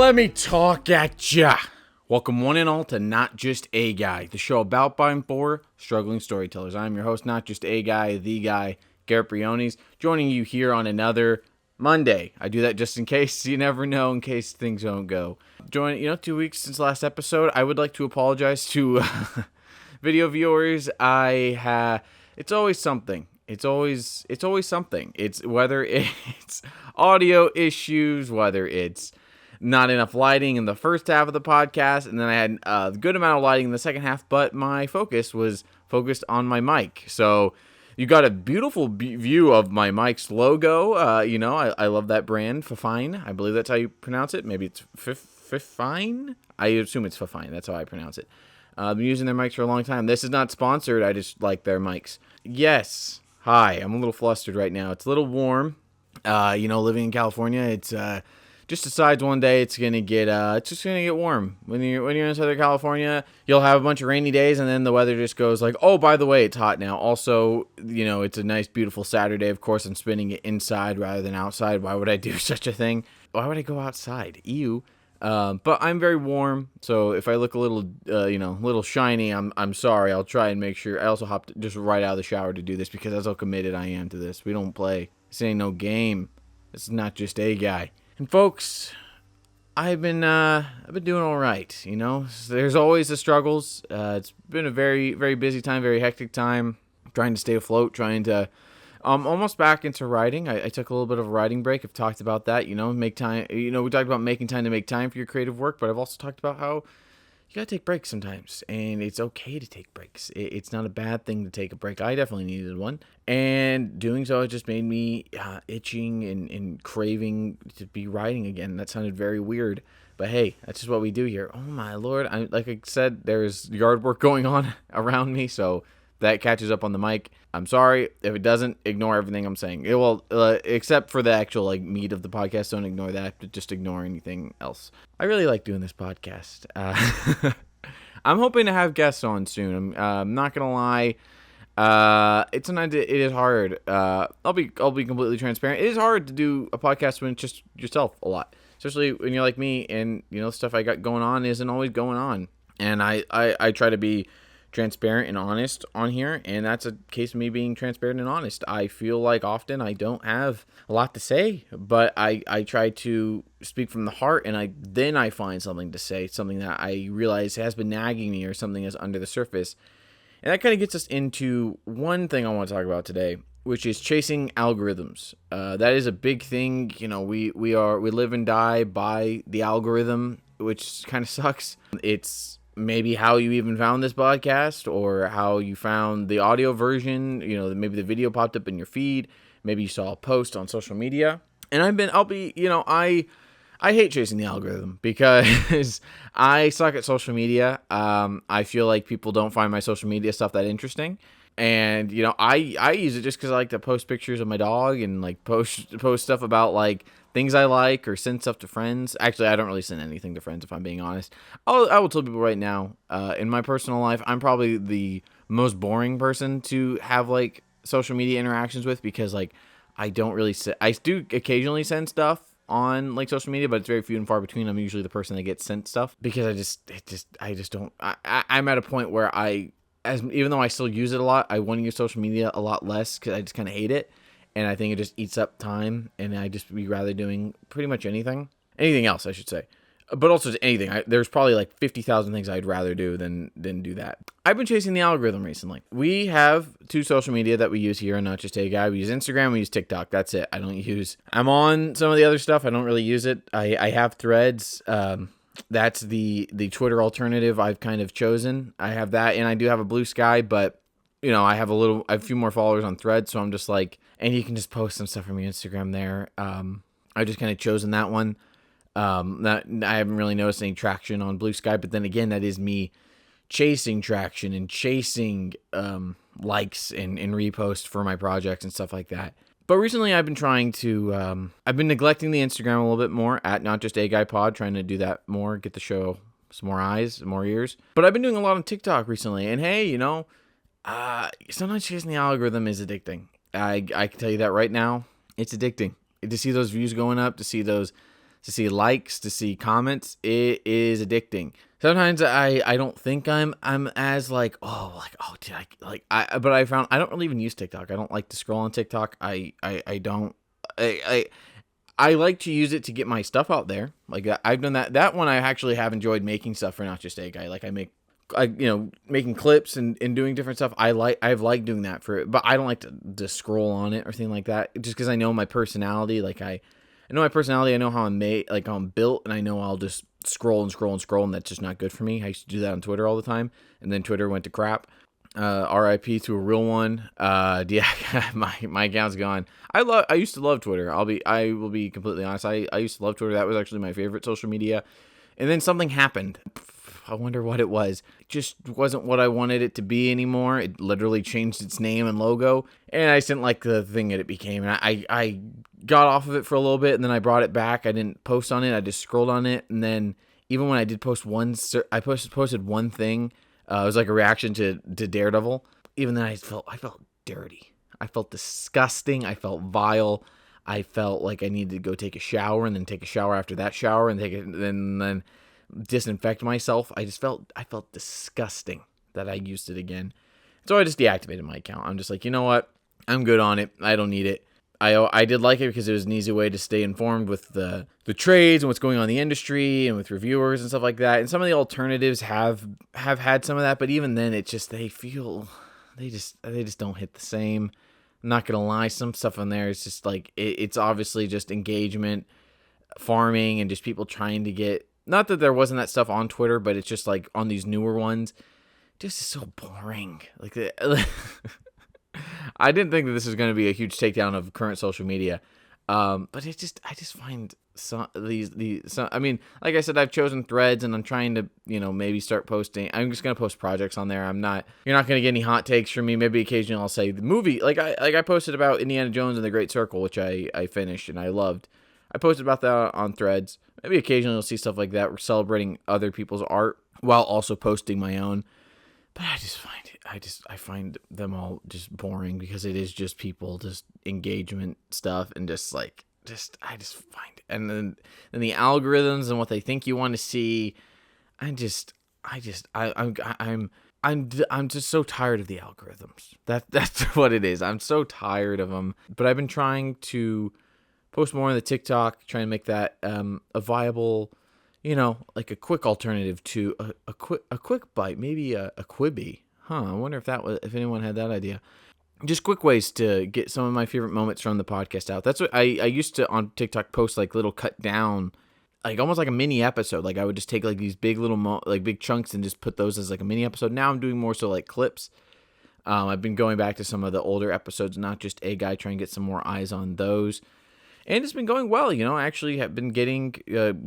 Let me talk at ya. Welcome one and all to Not Just A Guy, the show about by and for struggling storytellers. I'm your host, Not Just A Guy, the guy, Garrett Briones, joining you here on another Monday. I do that just in case, you never know, in case things don't go. 2 weeks since last episode. I would like to apologize to video viewers. It's always something. It's always something. It's whether it's audio issues, whether it's not enough lighting in the first half of the podcast, and then I had a good amount of lighting in the second half, but my focus was focused on my mic. So you got a beautiful view of my mic's logo. I love that brand, Fifine. I believe that's how you pronounce it. Maybe it's Fifine? I assume it's Fifine. That's how I pronounce it. I've been using their mics for a long time. This is not sponsored. I just like their mics. Yes. Hi. I'm a little flustered right now. It's a little warm. Living in California, it's just decides one day it's gonna get warm. When you're in Southern California, you'll have a bunch of rainy days, and then the weather just goes like, oh, by the way, it's hot now. Also, it's a nice, beautiful Saturday. Of course, I'm spending it inside rather than outside. Why would I do such a thing? Why would I go outside? Ew. But I'm very warm, so if I look a little shiny, I'm sorry. I'll try and make sure. I also hopped just right out of the shower to do this because that's how committed I am to this. We don't play. This ain't no game. This is Not Just A Guy. And folks, I've been doing all right. There's always the struggles. It's been a very, very busy time, very hectic time. Trying to stay afloat, trying to almost back into writing. I took a little bit of a writing break. I've talked about that. Make time. We talked about making time to make time for your creative work, but I've also talked about how you gotta take breaks sometimes, and it's okay to take breaks. It's not a bad thing to take a break. I definitely needed one, and doing so it just made me itching and craving to be writing again. That sounded very weird, but hey, that's just what we do here. Oh my lord! Like I said, there's yard work going on around me, so that catches up on the mic. I'm sorry if it doesn't. Ignore everything I'm saying. It will, except for the actual meat of the podcast. Don't ignore that. Just ignore anything else. I really like doing this podcast. I'm hoping to have guests on soon. I'm not gonna lie. It is hard. I'll be completely transparent. It is hard to do a podcast when it's just yourself a lot, especially when you're like me and stuff I got going on isn't always going on. And I try to be transparent and honest on here, and that's a case of me being transparent and honest. I feel like often I don't have a lot to say, but I try to speak from the heart, and I find something to say, something that I realize has been nagging me or something that's under the surface. And that kind of gets us into one thing I want to talk about today, which is chasing algorithms. That is a big thing. We live and die by the algorithm, which kind of sucks. It's maybe how you even found this podcast, or how you found the audio version. Maybe the video popped up in your feed. Maybe you saw a post on social media. And I hate chasing the algorithm because I suck at social media. I feel like people don't find my social media stuff that interesting. And, I use it just because I like to post pictures of my dog and post stuff about things I like, or send stuff to friends. Actually, I don't really send anything to friends, if I'm being honest. I will tell people right now, in my personal life, I'm probably the most boring person to have social media interactions with, because I don't really I do occasionally send stuff on social media, but it's very few and far between. I'm usually the person that gets sent stuff because I just don't. I'm at a point where even though I still use it a lot, I want to use social media a lot less because I just kind of hate it. And I think it just eats up time, and I just be rather doing pretty much anything else, I should say. But also just anything. There's probably 50,000 things I'd rather do than do that. I've been chasing the algorithm recently. We have two social media that we use here on Not Just A Guy. We use Instagram, we use TikTok. That's it. I'm on some of the other stuff. I don't really use it. I have Threads. That's the Twitter alternative I've kind of chosen. I have that, and I do have a Blue Sky, but I have a few more followers on Threads, so I'm just and you can just post some stuff from your Instagram there. I've just kind of chosen that one. That I haven't really noticed any traction on Blue Sky, but then again, that is me chasing traction and chasing likes and reposts for my projects and stuff like that. But recently, I've been I've been neglecting the Instagram a little bit more at Not Just A Guy Pod, trying to do that more, get the show some more eyes, more ears. But I've been doing a lot on TikTok recently, and hey, sometimes chasing the algorithm is addicting. I can tell you that right now. It's addicting to see those views going up, to see those to see likes, to see comments. It is addicting. Sometimes I don't think I'm as like, did but I found I don't really even use TikTok. I don't like to scroll on TikTok. I don't I like to use it to get my stuff out there. Like I've done that. That one I actually have enjoyed making stuff for Not Just A Guy. Like making clips and doing different stuff. I've liked doing that for it, but I don't like to scroll on it or anything like that. Just because I know my personality. Like I know my personality. I know how I'm made, like how I'm built, and I know I'll just scroll and scroll and scroll, and that's just not good for me. I used to do that on Twitter all the time, and then Twitter went to crap. RIP to a real one. Yeah, my account's gone. I used to love Twitter. I will be completely honest. I used to love Twitter. That was actually my favorite social media. And then something happened. I wonder what it was. It just wasn't what I wanted it to be anymore. It literally changed its name and logo, and I just didn't like the thing that it became. And I got off of it for a little bit, and then I brought it back. I didn't post on it. I just scrolled on it, and then even when I did post I posted one thing. It was like a reaction to Daredevil. Even then, I felt dirty. I felt disgusting. I felt vile. I felt like I needed to go take a shower and then take a shower after that shower and then disinfect myself. I felt disgusting that I used it again. So I just deactivated my account. I'm just like, you know what? I'm good on it. I don't need it. I did like it because it was an easy way to stay informed with the trades and what's going on in the industry and with reviewers and stuff like that. And some of the alternatives have had some of that, but even then, it's just they just don't hit the same. I'm not gonna lie, some stuff on there is just like it's obviously just engagement, farming, and just people trying to get. Not that there wasn't that stuff on Twitter, but it's just like on these newer ones, just is so boring. Like. I didn't think that this was going to be a huge takedown of current social media, but I just find I mean, like I said, I've chosen Threads, and I'm trying to maybe start posting. I'm just going to post projects on there. You're not going to get any hot takes from me. Maybe occasionally I'll say the movie, like I posted about Indiana Jones and the Great Circle, which I finished and I loved. I posted about that on Threads. Maybe occasionally you'll see stuff like that. We're celebrating other people's art while also posting my own. But I find them all just boring because it is just people, just engagement stuff, and I just find it. And then the algorithms and what they think you want to see, I'm just so tired of the algorithms. That's what it is. I'm so tired of them. But I've been trying to post more on the TikTok, trying to make that a viable, like a quick alternative to a quick bite, maybe a Quibi. I wonder if anyone had that idea. Just quick ways to get some of my favorite moments from the podcast out. That's what I used to on TikTok post, like little cut down, like almost like a mini episode. Like I would just take like these big little big chunks and just put those as like a mini episode. Now I'm doing more so like clips. I've been going back to some of the older episodes, Not Just A Guy, trying to get some more eyes on those. And it's been going well, I actually have been getting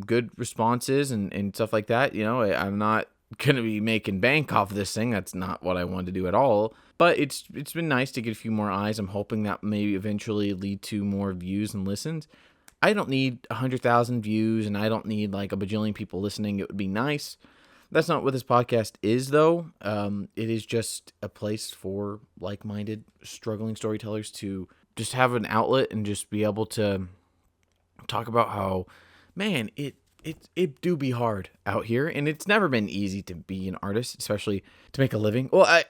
good responses and stuff like that. I'm not going to be making bank off of this thing. That's not what I wanted to do at all. But it's been nice to get a few more eyes. I'm hoping that may eventually lead to more views and listens. I don't need 100,000 views, and I don't need like a bajillion people listening. It would be nice. That's not what this podcast is, though. It is just a place for like-minded, struggling storytellers to just have an outlet and just be able to talk about how, man, it do be hard out here, and it's never been easy to be an artist, especially to make a living. Well,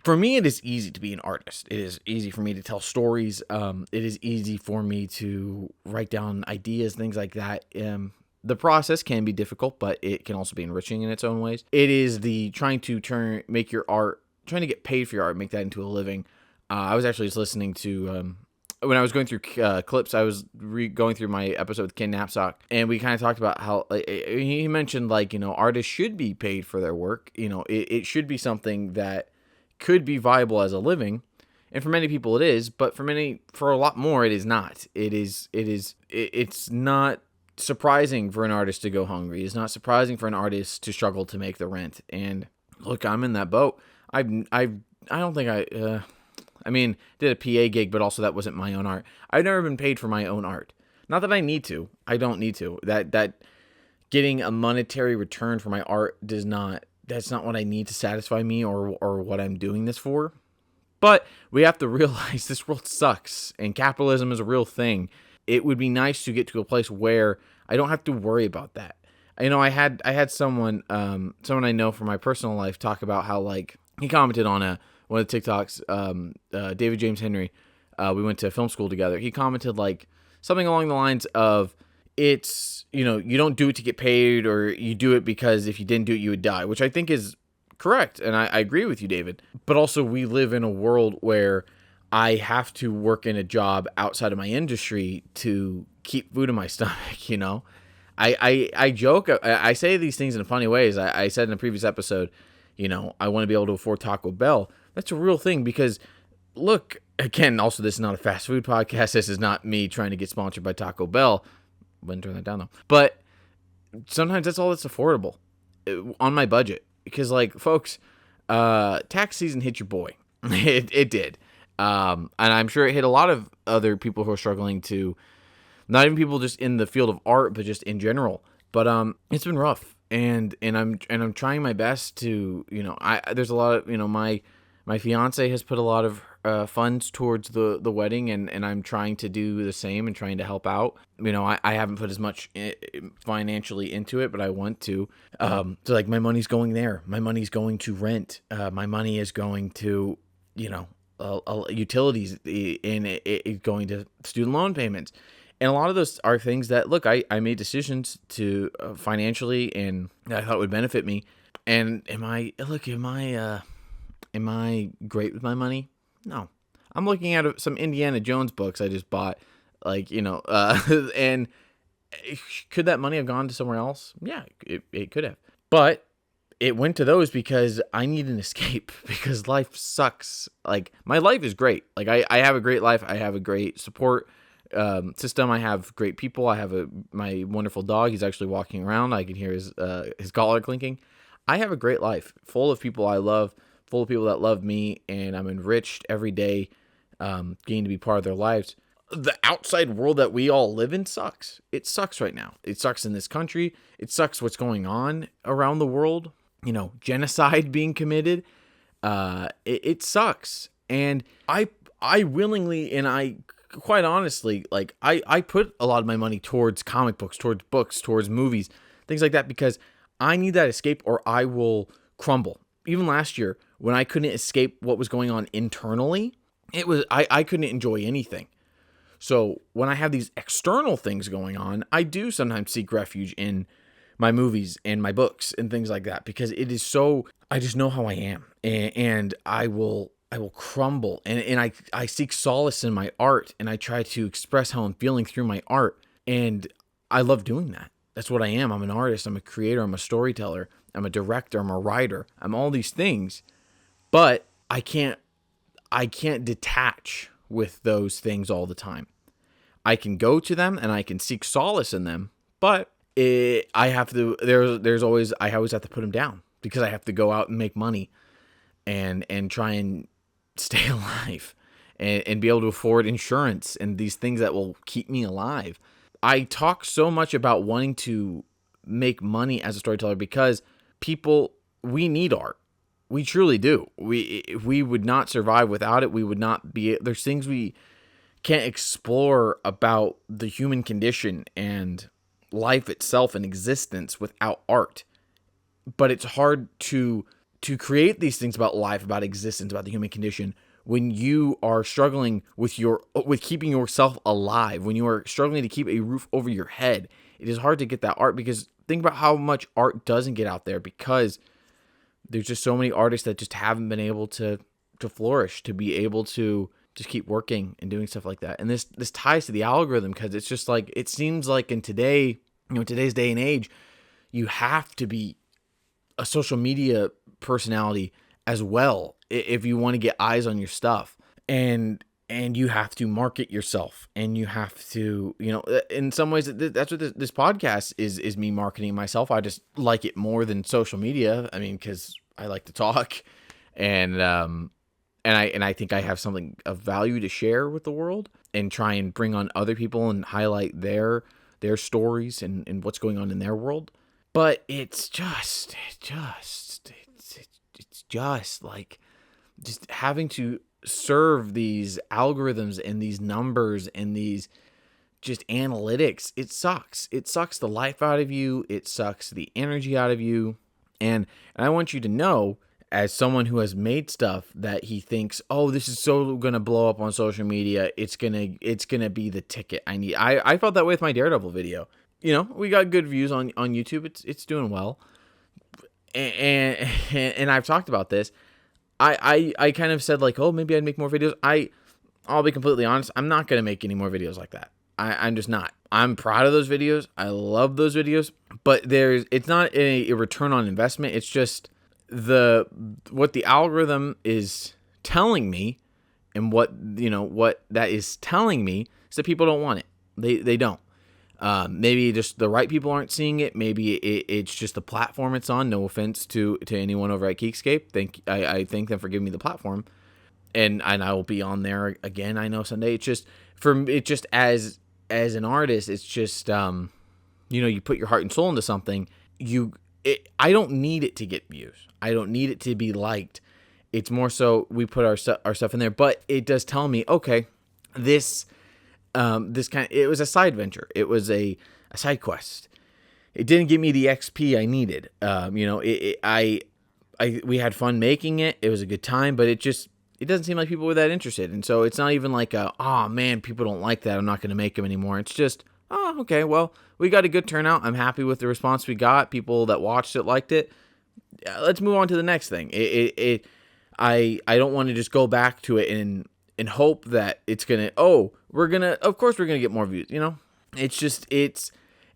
for me, it is easy to be an artist. It is easy for me to tell stories. It is easy for me to write down ideas, things like that. The process can be difficult, but it can also be enriching in its own ways. It is the trying to make your art, trying to get paid for your art, make that into a living. I was actually just listening to, when I was going through clips, I was going through my episode with Ken Knapsack, and we kind of talked about how he mentioned, artists should be paid for their work. It should be something that could be viable as a living. And for many people it is, but for a lot more, it is not. It's not surprising for an artist to go hungry. It's not surprising for an artist to struggle to make the rent. And look, I'm in that boat. I don't think did a PA gig, but also that wasn't my own art. I've never been paid for my own art. Not that I need to. I don't need to. That getting a monetary return for my art that's not what I need to satisfy me or what I'm doing this for. But we have to realize this world sucks, and capitalism is a real thing. it would be nice to get to a place where I don't have to worry about that. I had someone I know from my personal life talk about how, like, he commented on one of the TikToks, David James Henry. We went to film school together. He commented like something along the lines of, it's, you don't do it to get paid, or you do it because if you didn't do it, you would die, which I think is correct. And I agree with you, David. But also, we live in a world where I have to work in a job outside of my industry to keep food in my stomach. I joke, I say these things in funny ways. I said in a previous episode, I want to be able to afford Taco Bell. That's a real thing, because look, again, also, this is not a fast food podcast. This is not me trying to get sponsored by Taco Bell. Wouldn't turn that down though. But sometimes that's all that's affordable on my budget, because, like, folks, tax season hit your boy. It did. And I'm sure it hit a lot of other people who are struggling to, not even people just in the field of art, but just in general. But it's been rough, and I'm trying my best to, there's a lot of, my fiance has put a lot of funds towards the wedding, and I'm trying to do the same and trying to help out. I haven't put as much financially into it, but I want to. So, like, my money's going there. My money's going to rent. My money is going to, utilities, and it going to student loan payments. And a lot of those are things that, look, I made decisions to financially, and I thought would benefit me. And am I great with my money? No. I'm looking at some Indiana Jones books I just bought, like, and could that money have gone to somewhere else? Yeah, it could have. But it went to those because I need an escape, because life sucks. Like, my life is great. Like, I have a great life. I have a great support system. I have great people. I have my wonderful dog. He's actually walking around. I can hear his collar clinking. I have a great life full of people I love, full of people that love me, and I'm enriched every day, getting to be part of their lives. The outside world that we all live in sucks. It sucks right now. It sucks in this country. It sucks what's going on around the world. Genocide being committed. It sucks. And I willingly, and I quite honestly, like, I put a lot of my money towards comic books, towards books, towards movies, things like that, because I need that escape or I will crumble. Even last year, when I couldn't escape what was going on internally, I couldn't enjoy anything. So when I have these external things going on, I do sometimes seek refuge in my movies and my books and things like that, because it is so, I just know how I am, and I will crumble, and I seek solace in my art, and I try to express how I'm feeling through my art, and I love doing that. That's what I am. I'm an artist. I'm a creator. I'm a storyteller. I'm a director. I'm a writer. I'm all these things, but I can't detach with those things all the time. I can go to them and I can seek solace in them, but I have to. I always have to put them down, because I have to go out and make money, and try and stay alive, and be able to afford insurance and these things that will keep me alive. I talk so much about wanting to make money as a storyteller because we need art. We truly do. We would not survive without it. We would not be. There's things we can't explore about the human condition and life itself and existence without art. But it's hard to create these things about life, about existence, about the human condition, when you are struggling with keeping yourself alive, when you are struggling to keep a roof over your head. It is hard to get that art, because think about how much art doesn't get out there, because there's just so many artists that just haven't been able to flourish, to be able to just keep working and doing stuff like that. And this ties to the algorithm, because it's just like, it seems like in today's day and age, you have to be a social media personality as well if you want to get eyes on your stuff, and you have to market yourself, and you have to, in some ways, that's what this podcast is me marketing myself. I just like it more than social media. I mean, because I like to talk, and I think I have something of value to share with the world, and try and bring on other people and highlight their stories and what's going on in their world. But it's just like, just having to serve these algorithms and these numbers and these just analytics, it sucks. It sucks the life out of you. It sucks the energy out of you. And I want you to know, as someone who has made stuff that he thinks, oh, this is so gonna blow up on social media, it's gonna be the ticket I need. I felt that way with my Daredevil video. We got good views on YouTube. It's doing well. And I've talked about this. I kind of said like, oh, maybe I'd make more videos. I'll be completely honest. I'm not going to make any more videos like that. I'm just not. I'm proud of those videos. I love those videos, but it's not a return on investment. It's just what the algorithm is telling me, and what that is telling me is that people don't want it. They don't. Maybe just the right people aren't seeing it. Maybe it's just the platform it's on. No offense to anyone over at Geekscape. I thank them for giving me the platform, and I will be on there again. I know someday. It's just as an artist, it's just you put your heart and soul into something. I don't need it to get views. I don't need it to be liked. It's more so we put our stuff in there, but it does tell me, okay, this it was a side venture. It was a side quest. It didn't give me the XP I needed. We had fun making it. It was a good time, but it doesn't seem like people were that interested. And so it's not even like oh man, people don't like that, I'm not going to make them anymore. It's just, oh, okay, well, we got a good turnout. I'm happy with the response we got. People that watched it liked it. Let's move on to the next thing. I don't want to just go back to it and hope that it's going to, of course we're going to get more views, It's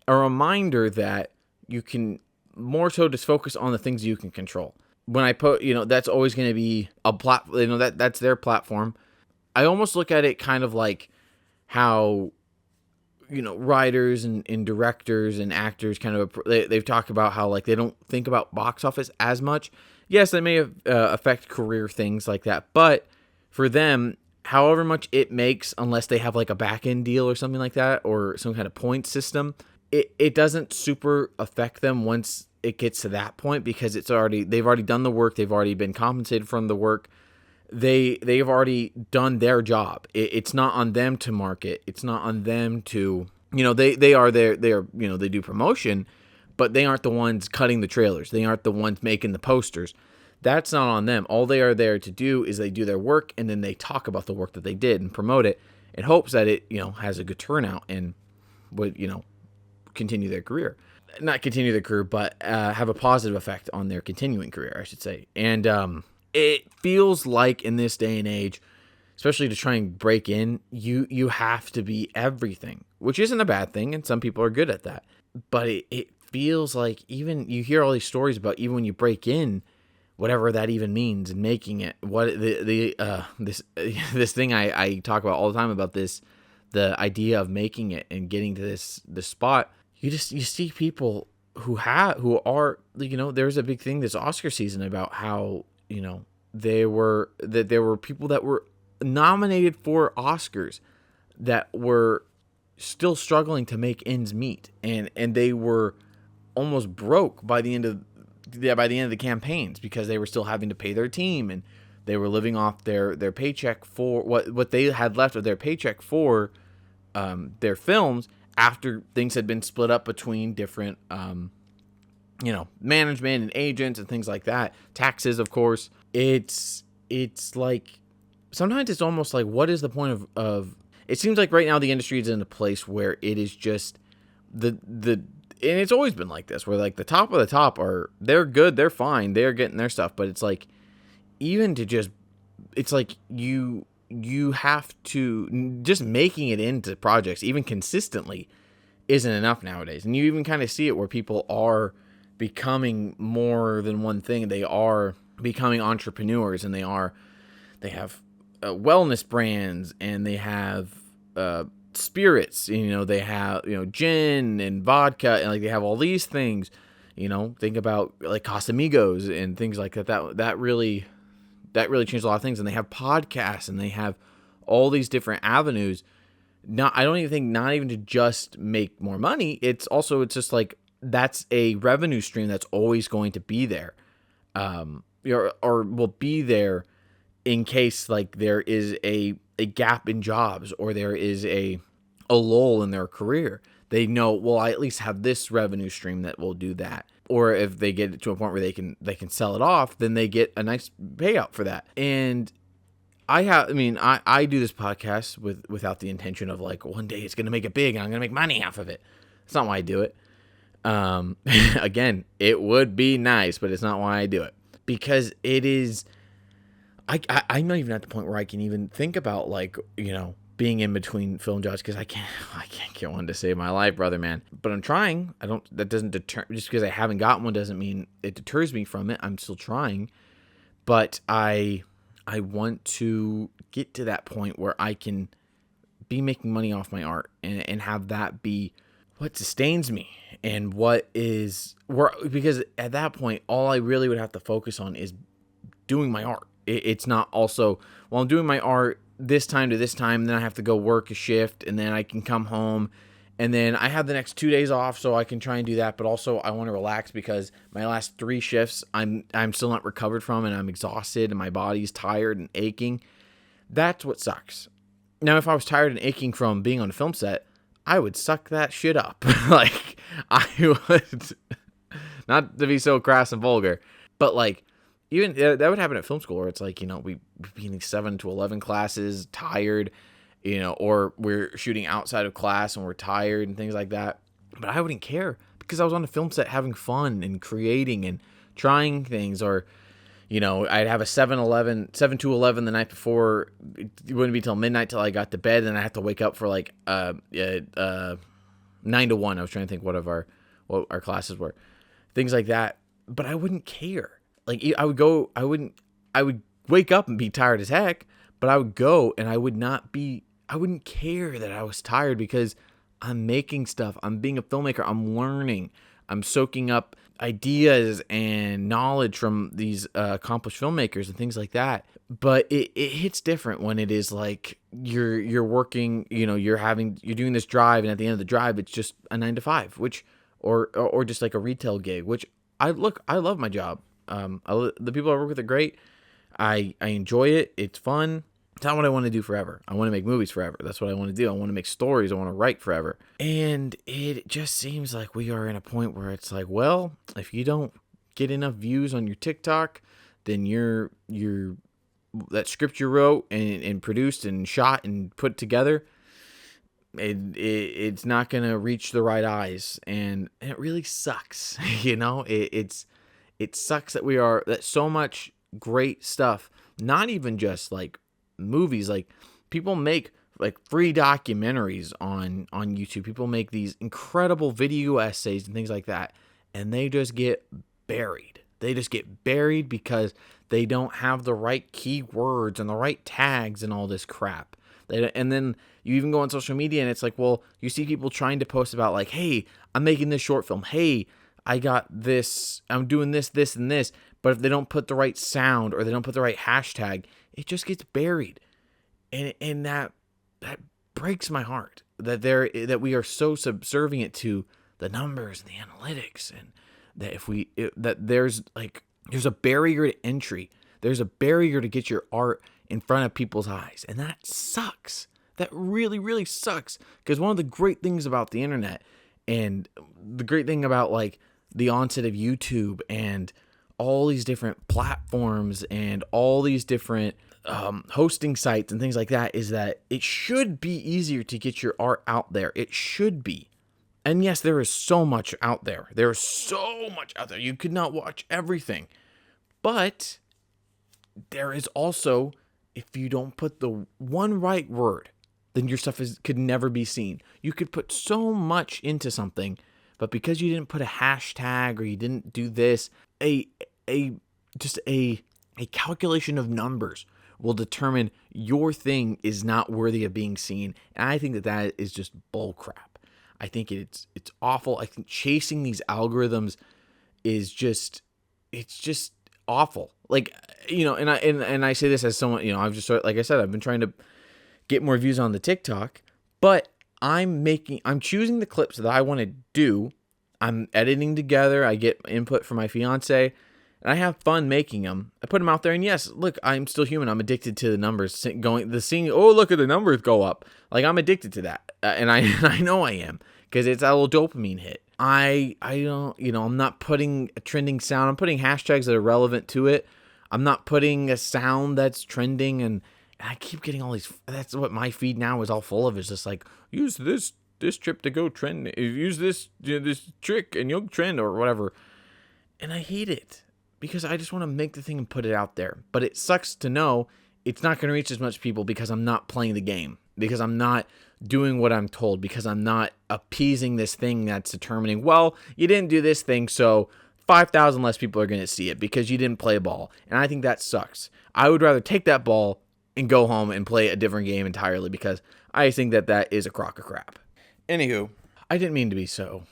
a reminder that you can more so just focus on the things you can control. When I put, that's always going to be a platform, that's their platform. I almost look at it kind of like how, writers and directors and actors kind of, they've talked about how like they don't think about box office as much. Yes, they may affect career things like that, but for them, however much it makes, unless they have like a back end deal or something like that, or some kind of point system, it doesn't super affect them once it gets to that point, because they've already done the work. They've already been compensated from the work. They've already done their job. It's not on them to market. It's not on them to, they are there. They do promotion, but they aren't the ones cutting the trailers. They aren't the ones making the posters. That's not on them. All they are there to do is they do their work, and then they talk about the work that they did and promote it in hopes that it, has a good turnout and would, continue their career. Not continue their career, but have a positive effect on their continuing career, I should say. And it feels like in this day and age, especially to try and break in, you have to be everything, which isn't a bad thing, and some people are good at that. But it feels like, even you hear all these stories about, even when you break in, whatever that even means, and making it, what this thing I talk about all the time about this, the idea of making it and getting to this spot. You see people who are, there's a big thing this Oscar season about how, there were people that were nominated for Oscars that were still struggling to make ends meet, and they were almost broke by the end of the campaigns, because they were still having to pay their team, and they were living off their paycheck for what they had left of their paycheck for their films, after things had been split up between different management and agents and things like that, taxes, of course. It's like, sometimes it's almost like, what is the point of it seems like right now the industry is in a place where it is just and it's always been like this, where like the top of the top they're good, they're fine, they're getting their stuff, but it's like, even to just, it's like you have to, just making it into projects even consistently isn't enough nowadays. And you even kind of see it where people are becoming more than one thing. They are becoming entrepreneurs, and they have wellness brands, and they have spirits, they have, gin and vodka, and like they have all these things, think about like Casamigos and things like that. That really changed a lot of things. And they have podcasts, and they have all these different avenues. I don't even think, not even to just make more money. It's just like, that's a revenue stream that's always going to be there, or will be there in case like there is a gap in jobs, or there is a a lull in their career. They know, well, I at least have this revenue stream that will do that. Or if they get to a point where they can sell it off, then they get a nice payout for that. And I do this podcast without the intention of like one day it's going to make it big and I'm going to make money off of it. That's not why I do it. Again, it would be nice, but it's not why I do it, because it is, I'm not even at the point where I can even think about like, being in between film jobs, because I can't get one to save my life, brother, man. But I'm trying. That doesn't deter, just because I haven't got one doesn't mean it deters me from it. I'm still trying, but I want to get to that point where I can be making money off my art and have that be what sustains me and because at that point, all I really would have to focus on is doing my art. It's not also, well, I'm doing my art this time to this time, then I have to go work a shift, and then I can come home, and then I have the next 2 days off, so I can try and do that. But also I want to relax because my last 3 shifts I'm still not recovered from, and I'm exhausted and my body's tired and aching. That's what sucks. Now, if I was tired and aching from being on a film set, I would suck that shit up. Like, I would, not to be so crass and vulgar, but like, even that would happen at film school, where it's like, we be in 7 to 11 classes, tired, or we're shooting outside of class and we're tired and things like that. But I wouldn't care, because I was on a film set having fun and creating and trying things. Or, I'd have a 7 to 11 the night before. It wouldn't be till midnight till I got to bed, and I have to wake up for like 9 to 1. I was trying to think what our classes were, things like that. But I wouldn't care. Like, I would wake up and be tired as heck, but I would go and I wouldn't care that I was tired, because I'm making stuff. I'm being a filmmaker. I'm learning. I'm soaking up ideas and knowledge from these accomplished filmmakers and things like that. But it hits different when it is like you're working, you're doing this drive, and at the end of the drive, it's just a 9 to 5, or just like a retail gig, which I love my job. The people I work with are great. I enjoy it. It's fun. It's not what I want to do forever. I want to make movies forever. That's what I want to do. I want to make stories. I want to write forever. And it just seems like we are in a point where it's like, well, if you don't get enough views on your TikTok, then that script you wrote and produced and shot and put together, it's not going to reach the right eyes. And it really sucks. It sucks that so much great stuff, not even just like movies, like people make like free documentaries on YouTube. People make these incredible video essays and things like that, and they just get buried. They just get buried because they don't have the right keywords and the right tags and all this crap. And then you even go on social media and it's like, well, you see people trying to post about like, hey, I'm making this short film. Hey, I got this, I'm doing this, this, and this. But if they don't put the right sound or they don't put the right hashtag, it just gets buried. And that breaks my heart that we are so subservient to the numbers and the analytics, and that there's a barrier to entry. There's a barrier to get your art in front of people's eyes. And that sucks. That really, really sucks. Because one of the great things about the internet, and the great thing about like the onset of YouTube and all these different platforms and all these different hosting sites and things like that, is that it should be easier to get your art out there. It should be. And yes, there is so much out there. There is so much out there. You could not watch everything. But there is also, if you don't put the one right word, then your stuff could never be seen. You could put so much into something, but because you didn't put a hashtag or you didn't do this, a calculation of numbers will determine your thing is not worthy of being seen. And I think that is just bull crap. I think it's awful. I think chasing these algorithms is just awful. Like, and I say this as someone, I've just, like I said, I've been trying to get more views on the TikTok, but I'm choosing the clips that I want to do. I'm editing together. I get input from my fiance, and I have fun making them. I put them out there, and yes, look, I'm still human. I'm addicted to the numbers seeing, oh, look at the numbers go up. Like, I'm addicted to that. and I know I am, because it's a little dopamine hit. I don't, I'm not putting a trending sound. I'm putting hashtags that are relevant to it. I'm not putting a sound that's trending, and I keep getting all these. That's what my feed now is all full of. Is just like, use this trip to go trend. Use this this trick and you'll trend or whatever. And I hate it because I just want to make the thing and put it out there. But it sucks to know it's not going to reach as much people because I'm not playing the game, because I'm not doing what I'm told, because I'm not appeasing this thing that's determining, well, you didn't do this thing, so 5,000 less people are going to see it because you didn't play ball. And I think that sucks. I would rather take that ball and go home and play a different game entirely, because I think that is a crock of crap. Anywho, I didn't mean to be so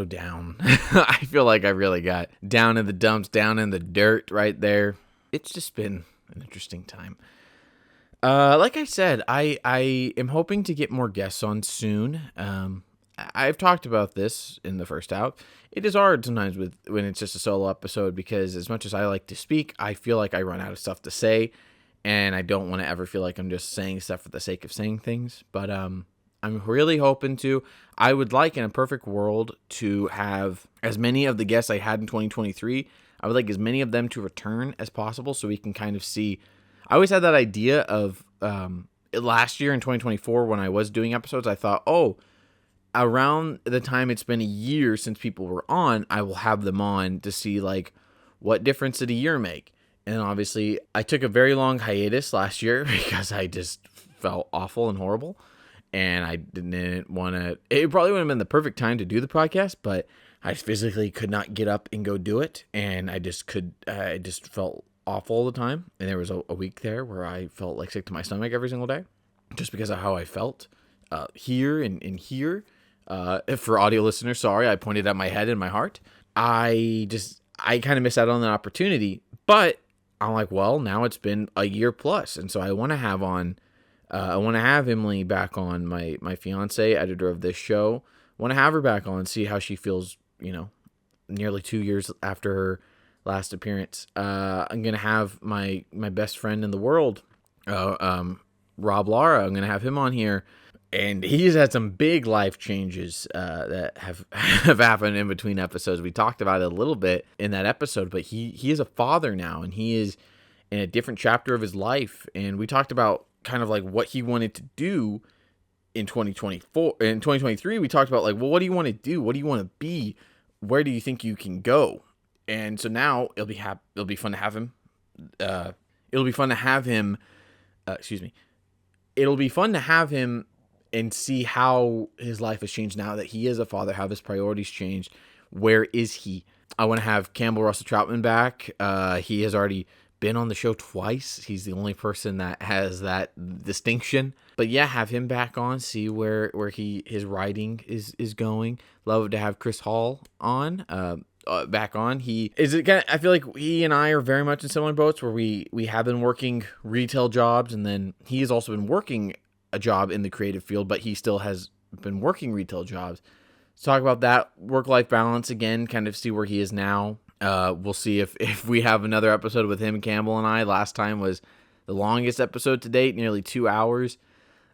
down. I feel like I really got down in the dumps, down in the dirt right there. It's just been an interesting time. Like I said, I am hoping to get more guests on soon. I've talked about this in the first out. It is hard sometimes when it's just a solo episode, because as much as I like to speak, I feel like I run out of stuff to say, and I don't want to ever feel like I'm just saying stuff for the sake of saying things. But I'm really hoping to. I would like, in a perfect world, to have as many of the guests I had in 2023. I would like as many of them to return as possible, so we can kind of see. I always had that idea of last year in 2024 when I was doing episodes, I thought, around the time it's been a year since people were on, I will have them on to see like what difference did a year make. And obviously I took a very long hiatus last year because I just felt awful and horrible. And I didn't want to, it probably would have been the perfect time to do the podcast, but I physically could not get up and go do it. And I just felt awful all the time. And there was a week there where I felt like sick to my stomach every single day, just because of how I felt here and here. For audio listeners, sorry, I pointed at my head and my heart. I kind of missed out on that opportunity, but I'm like, well, now it's been a year plus. And so I want to have Emily back on, my fiance, editor of this show. I want to have her back on and see how she feels, nearly 2 years after her last appearance. I'm going to have my best friend in the world, Rob Lara. I'm going to have him on here. And he's had some big life changes that have happened in between episodes. We talked about it a little bit in that episode, but he is a father now, and he is in a different chapter of his life. And we talked about kind of like what he wanted to do in 2024. In 2023, we talked about like, well, what do you want to do? What do you want to be? Where do you think you can go? And so now it'll be fun to have him. It'll be fun to have him. It'll be fun to have him and see how his life has changed now that he is a father, how his priorities changed. Where is he? I want to have Campbell Russell Troutman back. He has already been on the show twice. He's the only person that has that distinction. But yeah, have him back on, see where his writing is going. Love to have Chris Hall on. Back on. I feel like he and I are very much in similar boats, where we have been working retail jobs, and then he has also been working a job in the creative field, but he still has been working retail jobs. Let's talk about that work-life balance again, kind of see where he is now. We'll see if we have another episode with him, Campbell, and I. Last time was the longest episode to date, nearly 2 hours.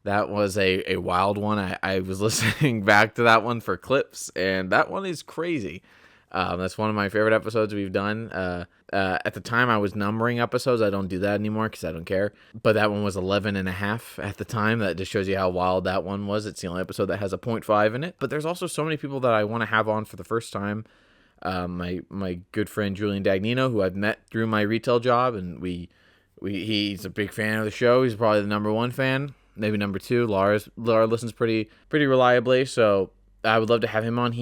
That was a wild one. I was listening back to that one for clips, and that one is crazy. That's one of my favorite episodes we've done. At the time, I was numbering episodes. I don't do that anymore because I don't care. But that one was 11 and a half at the time. That just shows you how wild that one was. It's the only episode that has a 0.5 in it. But there's also so many people that I want to have on for the first time. My good friend Julian Dagnino, who I've met through my retail job, and he's a big fan of the show. He's probably the number one fan, maybe number two. Laura listens pretty reliably, so I would love to have him on.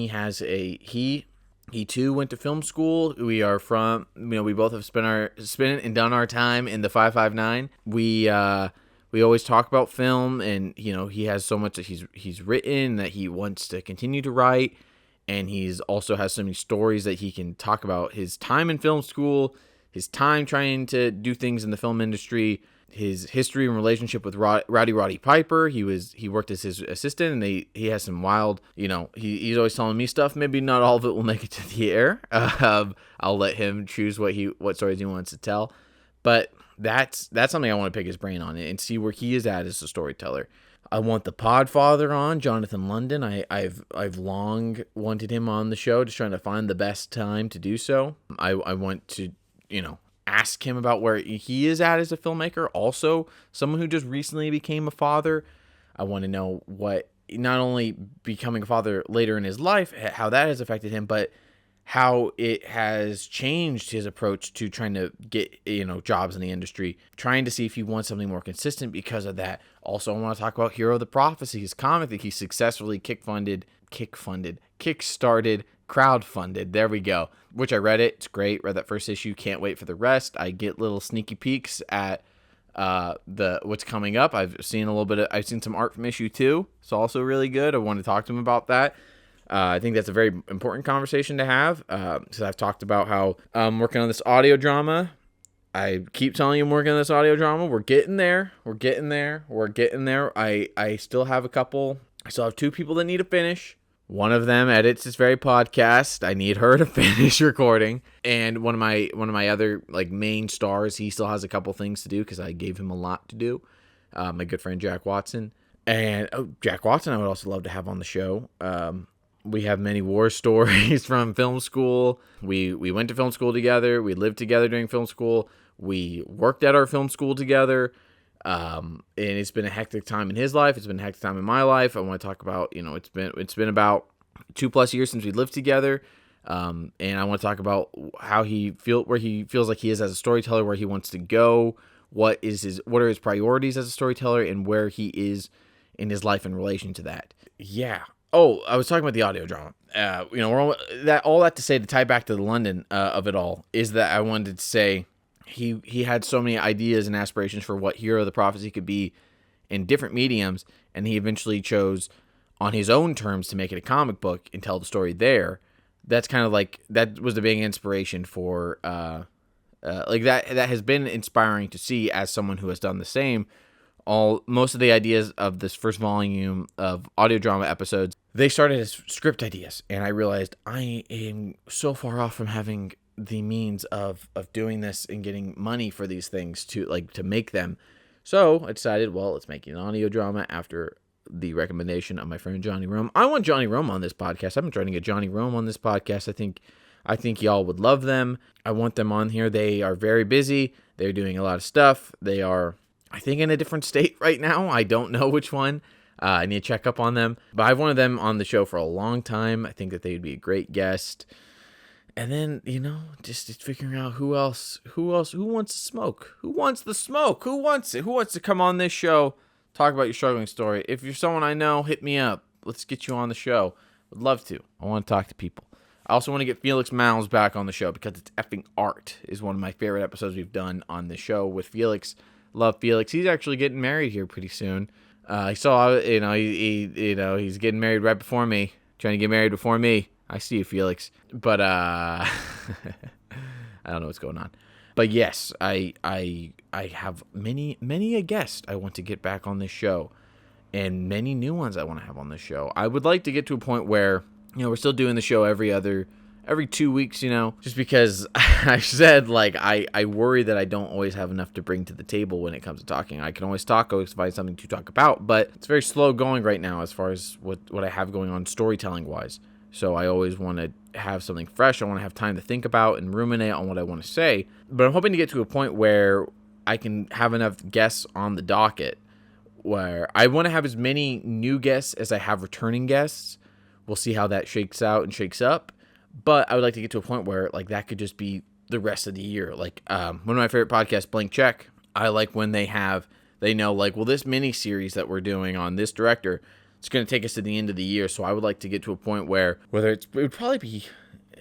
He too went to film school. We are from, we both have spent and done our time in the 559. We always talk about film, and he has so much that he's written that he wants to continue to write, and he's also has so many stories that he can talk about his time in film school, his time trying to do things in the film industry, his history and relationship with Roddy Piper. He worked as his assistant, and he has some wild, he's always telling me stuff. Maybe not all of it will make it to the air. I'll let him choose what stories he wants to tell. But that's something I want to pick his brain on and see where he is at as a storyteller. I want the Podfather on, Jonathan London. I've long wanted him on the show, just trying to find the best time to do so. I want to, ask him about where he is at as a filmmaker. Also, someone who just recently became a father. I want to know what, not only becoming a father later in his life, how that has affected him, but how it has changed his approach to trying to get, jobs in the industry, trying to see if he wants something more consistent because of that. Also, I want to talk about Hero of the Prophecy, his comic that he successfully kickstarted, crowdfunded. There we go. Which I read it. It's great. Read that first issue. Can't wait for the rest. I get little sneaky peeks at what's coming up. I've seen some art from issue 2. It's also really good. I want to talk to him about that. I think that's a very important conversation to have. So I've talked about how I'm working on this audio drama. I keep telling you I'm working on this audio drama. We're getting there. I still have I still have 2 people that need to finish. One of them edits this very podcast. I need her to finish recording. And one of my other main stars, he still has a couple things to do because I gave him a lot to do. My good friend Jack Watson. And Jack Watson I would also love to have on the show. We have many war stories from film school. We went to film school together. We lived together during film school. We worked at our film school together. And it's been a hectic time in his life. It's been a hectic time in my life. I want to talk about, it's been about 2+ years since we lived together. And I want to talk about how where he feels like he is as a storyteller, where he wants to go, what are his priorities as a storyteller, and where he is in his life in relation to that. Yeah. Oh, I was talking about the audio drama. All that to say, to tie back to the London of it all, is that I wanted to say he had so many ideas and aspirations for what Hero of the Prophecy could be in different mediums, and he eventually chose on his own terms to make it a comic book and tell the story there. That's kind of that was the big inspiration for that has been inspiring to see as someone who has done the same. Most of the ideas of this first volume of audio drama episodes, they started as script ideas, and I realized I am so far off from having the means of doing this and getting money for these things to make them. So I decided, let's make an audio drama after the recommendation of my friend Johnny Rome. I want Johnny Rome on this podcast. I've been trying to get Johnny Rome on this podcast. I think y'all would love them. I want them on here. They are very busy. They're doing a lot of stuff. They are, I think, in a different state right now. I don't know which one. I need to check up on them. But I've wanted them on the show for a long time. I think that they would be a great guest. And then, just figuring out who wants to smoke? Who wants the smoke? Who wants it? Who wants to come on this show, talk about your struggling story? If you're someone I know, hit me up. Let's get you on the show. Would love to. I want to talk to people. I also want to get Felix Miles back on the show because it's effing art is one of my favorite episodes we've done on the show with Felix. Love Felix. He's actually getting married here pretty soon. He's getting married right before me. Trying to get married before me. I see you, Felix. But I don't know what's going on. But yes, I have many a guest I want to get back on this show, and many new ones I want to have on this show. I would like to get to a point where we're still doing the show every 2 weeks, just because I said, I worry that I don't always have enough to bring to the table when it comes to talking. I can always find something to talk about, but it's very slow going right now as far as what I have going on storytelling wise. So I always want to have something fresh. I want to have time to think about and ruminate on what I want to say. But I'm hoping to get to a point where I can have enough guests on the docket where I want to have as many new guests as I have returning guests. We'll see how that shakes out and shakes up. But I would like to get to a point where that could just be the rest of the year. One of my favorite podcasts, Blank Check, I like when they know, this mini series that we're doing on this director, it's going to take us to the end of the year. So I would like to get to a point where it would probably be,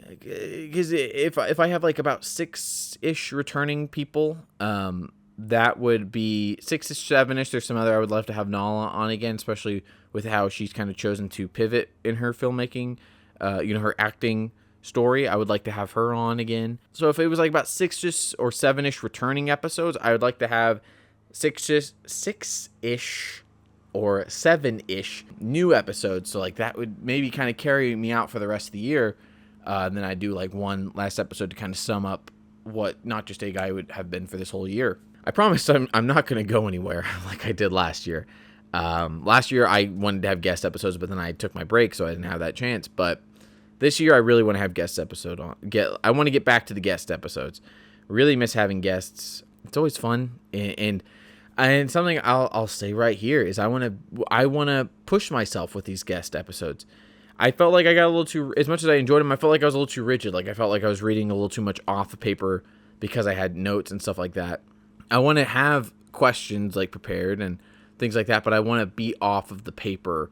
because if I have about 6-ish returning people, that would be 6-ish, 7-ish. There's some other I would love to have Nala on again, especially with how she's kind of chosen to pivot in her filmmaking, her acting story. I would like to have her on again. So if it was about 6-ish or 7-ish returning episodes, I would like to have 6-ish or 7-ish new episodes. So that would maybe kind of carry me out for the rest of the year. And then I do one last episode to kind of sum up what Not Just A Guy would have been for this whole year. I promise I'm not going to go anywhere like I did last year. Last year I wanted to have guest episodes, but then I took my break, so I didn't have that chance. But this year I really want to have guest episode on. I want to get back to the guest episodes. Really miss having guests. It's always fun, and something I'll say right here is I want to push myself with these guest episodes. I felt like I got a little too, as much as I enjoyed them, I felt like I was a little too rigid. Like I felt like I was reading a little too much off the paper because I had notes and stuff like that. I want to have questions like prepared and things like that, but I want to be off of the paper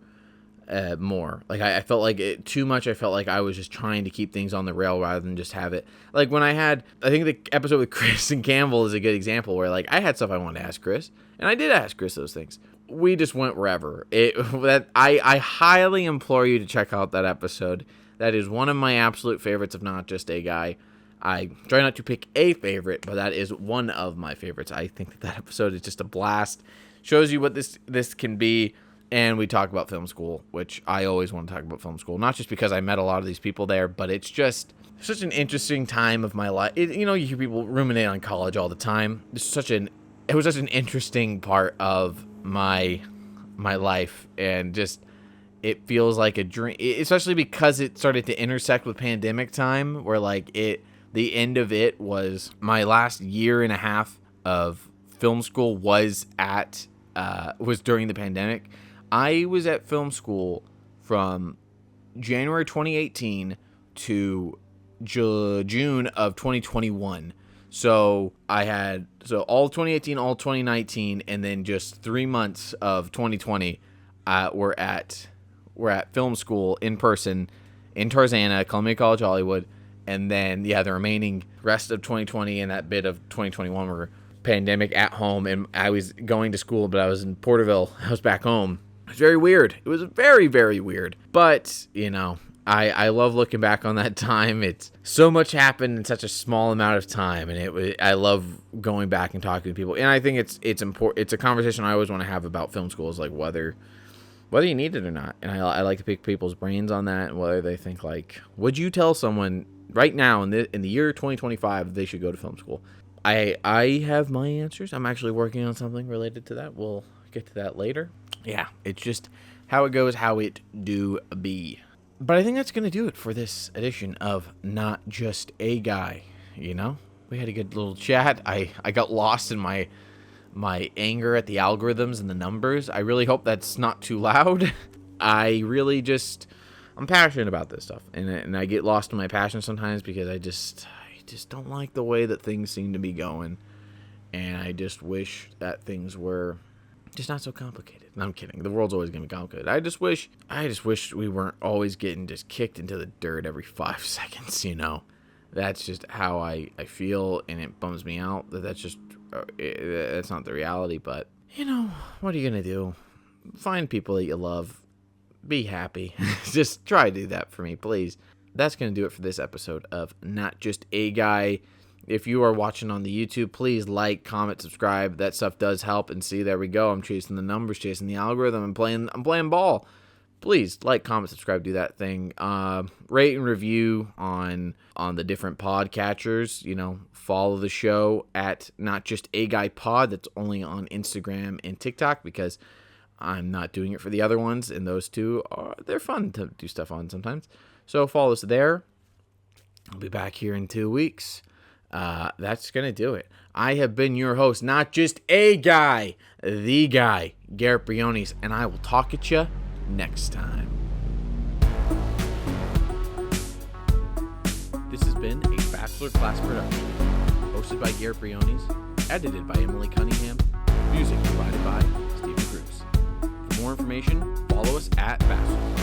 more. Like I felt like it too much. I felt like I was just trying to keep things on the rail rather than just have it. Like when I think the episode with Chris and Campbell is a good example where like I had stuff I wanted to ask Chris, and I did ask Chris those things. We just went wherever. I highly implore you to check out that episode. That is one of my absolute favorites of Not Just a Guy. I try not to pick a favorite, but that is one of my favorites. I think that episode is just a blast. Shows you what this can be. And we talk about film school, which I always want to talk about film school. Not just because I met a lot of these people there, but it's just such an interesting time of my life. You hear people ruminate on college all the time. It was such an interesting part of my life, and just it feels like a dream, especially because it started to intersect with pandemic time, where like the end of it was my last year and a half of film school was during the pandemic. I was at film school from January 2018 to June of 2021. So I had all 2018, all 2019, and then just 3 months of 2020. We're at film school in person in Tarzana, Columbia College Hollywood, and then the remaining rest of 2020 and that bit of 2021 were pandemic at home. And I was going to school, but I was in Porterville. I was back home. It was very weird. It was very, very weird. But I love looking back on that time. It's so much happened in such a small amount of time, and I love going back and talking to people. And I think it's important. It's a conversation I always want to have about film school, is like whether you need it or not. And I like to pick people's brains on that, and whether they think like, would you tell someone right now in the year 2025 they should go to film school? I have my answers. I'm actually working on something related to that. We'll get to that later. Yeah, it's just how it goes, how it do be. But I think that's going to do it for this edition of Not Just a Guy. We had a good little chat. I got lost in my anger at the algorithms and the numbers. I really hope that's not too loud. I'm passionate about this stuff. And I get lost in my passion sometimes because I just don't like the way that things seem to be going. And I just wish that things were just not so complicated. No, I'm kidding. The world's always going to be complicated. I just wish we weren't always getting just kicked into the dirt every 5 seconds, That's just how I feel, and it bums me out that's not the reality. But, what are you going to do? Find people that you love. Be happy. Just try to do that for me, please. That's going to do it for this episode of Not Just a Guy. If you are watching on the YouTube, please like, comment, subscribe. That stuff does help. And see, there we go. I'm chasing the numbers, chasing the algorithm. I'm playing ball. Please like, comment, subscribe, do that thing. Rate and review on the different podcatchers. Follow the show at Not Just a Guy Pod. That's only on Instagram and TikTok because I'm not doing it for the other ones. And those two they're fun to do stuff on sometimes. So follow us there. I'll be back here in 2 weeks. That's going to do it. I have been your host, Not Just a Guy, the guy, Garrett Briones, and I will talk at you next time. This has been a Bachelor Class production, hosted by Garrett Briones, edited by Emily Cunningham, music provided by Stephen Cruz. For more information, follow us at Bachelor.